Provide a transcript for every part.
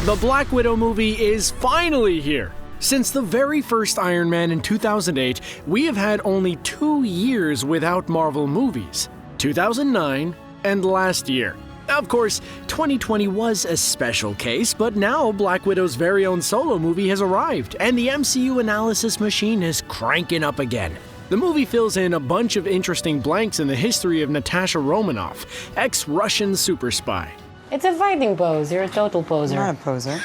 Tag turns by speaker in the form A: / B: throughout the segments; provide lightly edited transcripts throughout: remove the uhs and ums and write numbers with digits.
A: The Black Widow movie is finally here. Since the very first Iron Man in 2008, we have had only 2 years without Marvel movies, 2009 and last year. Of course, 2020 was a special case, but now Black Widow's very own solo movie has arrived, and the MCU analysis machine is cranking up again. The movie fills in a bunch of interesting blanks in the history of Natasha Romanoff, ex-Russian super spy.
B: It's a fighting pose. You're a total poser.
C: I'm not a poser.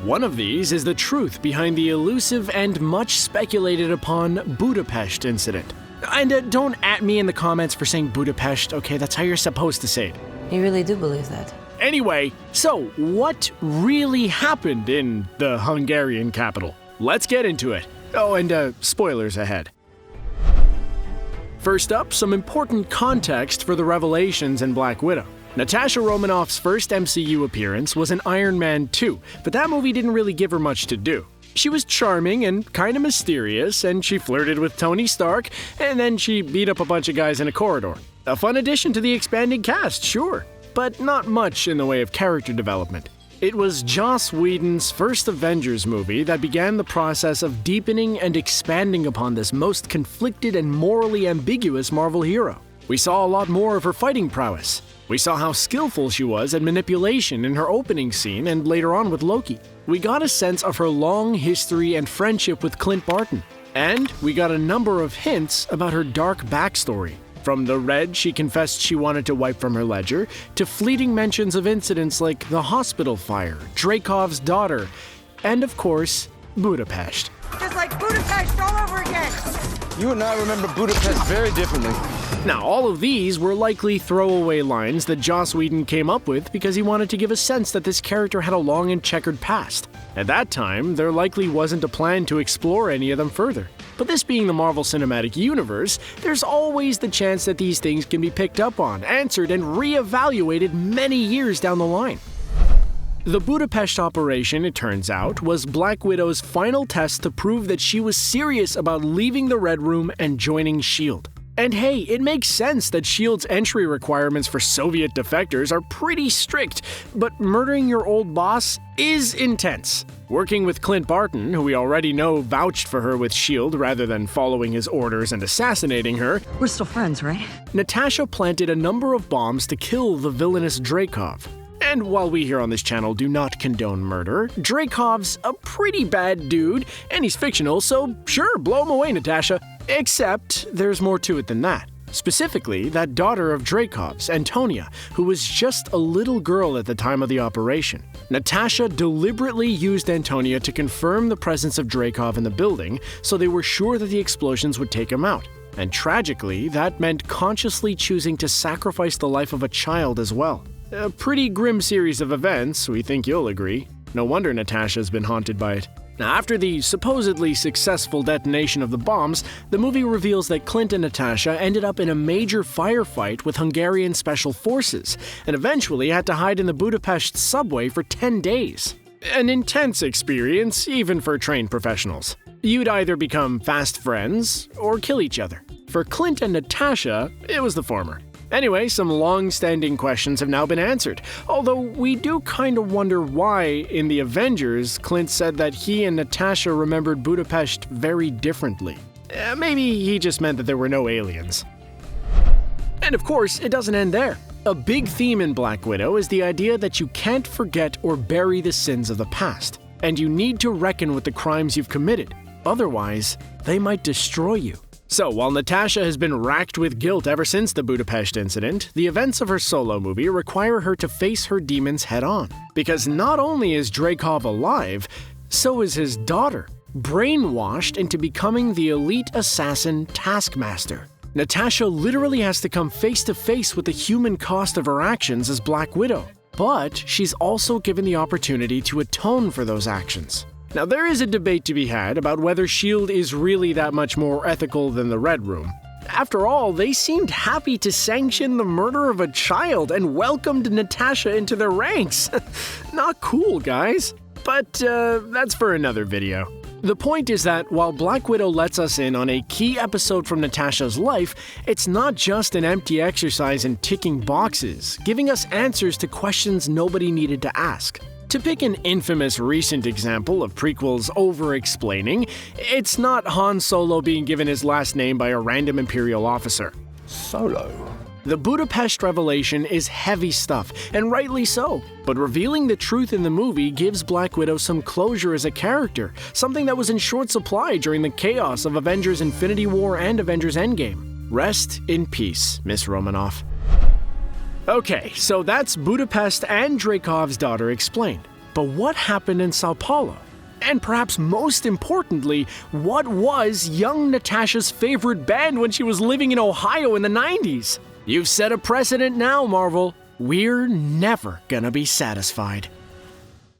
A: One of these is the truth behind the elusive and much speculated upon Budapest incident. And don't at me in the comments for saying Budapest, okay? That's how you're supposed to say it.
B: You really do believe that?
A: Anyway, so what really happened in the Hungarian capital? Let's get into it. Oh, and spoilers ahead. First up, some important context for the revelations in Black Widow. Natasha Romanoff's first MCU appearance was in Iron Man 2, but that movie didn't really give her much to do. She was charming and kind of mysterious, and she flirted with Tony Stark, and then she beat up a bunch of guys in a corridor. A fun addition to the expanding cast, sure, but not much in the way of character development. It was Joss Whedon's first Avengers movie that began the process of deepening and expanding upon this most conflicted and morally ambiguous Marvel hero. We saw a lot more of her fighting prowess. We saw how skillful she was at manipulation in her opening scene and later on with Loki. We got a sense of her long history and friendship with Clint Barton. And we got a number of hints about her dark backstory. From the red she confessed she wanted to wipe from her ledger, to fleeting mentions of incidents like the hospital fire, Dreykov's daughter, and of course, Budapest.
D: Just like Budapest all over again!
E: You and I remember Budapest very differently.
A: Now, all of these were likely throwaway lines that Joss Whedon came up with because he wanted to give a sense that this character had a long and checkered past. At that time, there likely wasn't a plan to explore any of them further. But this being the Marvel Cinematic Universe, there's always the chance that these things can be picked up on, answered, and re-evaluated many years down the line. The Budapest operation, it turns out, was Black Widow's final test to prove that she was serious about leaving the Red Room and joining S.H.I.E.L.D. And hey, it makes sense that S.H.I.E.L.D's entry requirements for Soviet defectors are pretty strict, but murdering your old boss is intense. Working with Clint Barton, who we already know vouched for her with S.H.I.E.L.D. rather than following his orders and assassinating her,
C: We're still friends, right?
A: Natasha planted a number of bombs to kill the villainous Dreykov. And while we here on this channel do not condone murder, Dreykov's a pretty bad dude, and he's fictional, so sure, blow him away, Natasha. Except there's more to it than that. Specifically, that daughter of Dreykov's, Antonia, who was just a little girl at the time of the operation. Natasha deliberately used Antonia to confirm the presence of Dreykov in the building, so they were sure that the explosions would take him out. And tragically, that meant consciously choosing to sacrifice the life of a child as well. A pretty grim series of events, we think you'll agree. No wonder Natasha's been haunted by it. Now, after the supposedly successful detonation of the bombs, the movie reveals that Clint and Natasha ended up in a major firefight with Hungarian special forces, and eventually had to hide in the Budapest subway for 10 days. An intense experience, even for trained professionals. You'd either become fast friends, or kill each other. For Clint and Natasha, it was the former. Anyway, some long-standing questions have now been answered, although we do kind of wonder why, in the Avengers, Clint said that he and Natasha remembered Budapest very differently. Maybe he just meant that there were no aliens. And of course, it doesn't end there. A big theme in Black Widow is the idea that you can't forget or bury the sins of the past, and you need to reckon with the crimes you've committed. Otherwise, they might destroy you. So, while Natasha has been racked with guilt ever since the Budapest incident, the events of her solo movie require her to face her demons head-on. Because not only is Dreykov alive, so is his daughter, brainwashed into becoming the elite assassin Taskmaster. Natasha literally has to come face-to-face with the human cost of her actions as Black Widow, but she's also given the opportunity to atone for those actions. Now, there is a debate to be had about whether S.H.I.E.L.D. is really that much more ethical than the Red Room. After all, they seemed happy to sanction the murder of a child and welcomed Natasha into their ranks. Not cool, guys. But that's for another video. The point is that while Black Widow lets us in on a key episode from Natasha's life, it's not just an empty exercise in ticking boxes, giving us answers to questions nobody needed to ask. To pick an infamous recent example of prequels over-explaining, it's not Han Solo being given his last name by a random Imperial officer.
E: Solo.
A: The Budapest revelation is heavy stuff, and rightly so, but revealing the truth in the movie gives Black Widow some closure as a character, something that was in short supply during the chaos of Avengers Infinity War and Avengers Endgame. Rest in peace, Miss Romanoff. Okay, so that's Budapest and Dreykov's daughter explained. But what happened in Sao Paulo? And perhaps most importantly, what was young Natasha's favorite band when she was living in Ohio in the 90s? You've set a precedent now, Marvel. We're never gonna be satisfied.